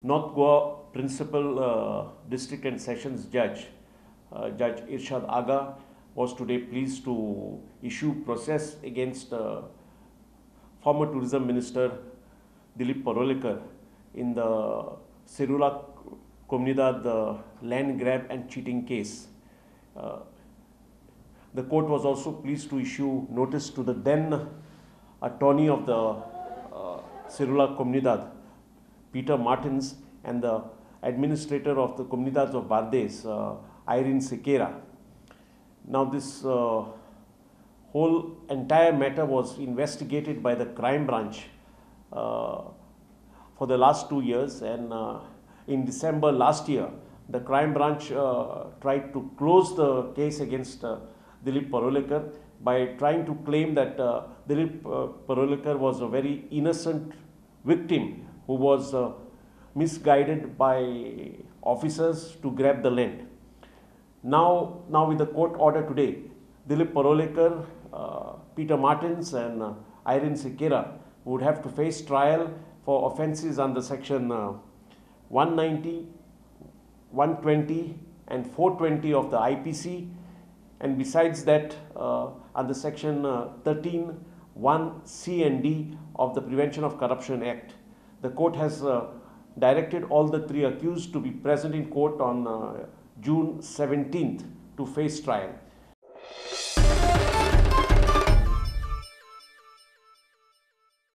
North Goa Principal District and Sessions Judge, Judge Irshad Aga, was today pleased to issue process against former Tourism Minister Dilip Parulekar in the Cerula Comunidad land grab and cheating case. The court was also pleased to issue notice to the then attorney of the Cerula Comunidad, Peter Martins, and the administrator of the Comunidades of Bardes, Irene Sequeira. Now this whole entire matter was investigated by the crime branch for the last 2 years, and in December last year, the crime branch tried to close the case against Dilip Parulekar by trying to claim that Dilip Parulekar was a very innocent victim who was misguided by officers to grab the land. Now with the court order today, Dilip Parulekar, Peter Martins, and Irene Sequeira would have to face trial for offences under section 190, 120 and 420 of the IPC, and besides that under section 13, 1C and D of the Prevention of Corruption Act. The court has directed all the three accused to be present in court on June 17th to face trial.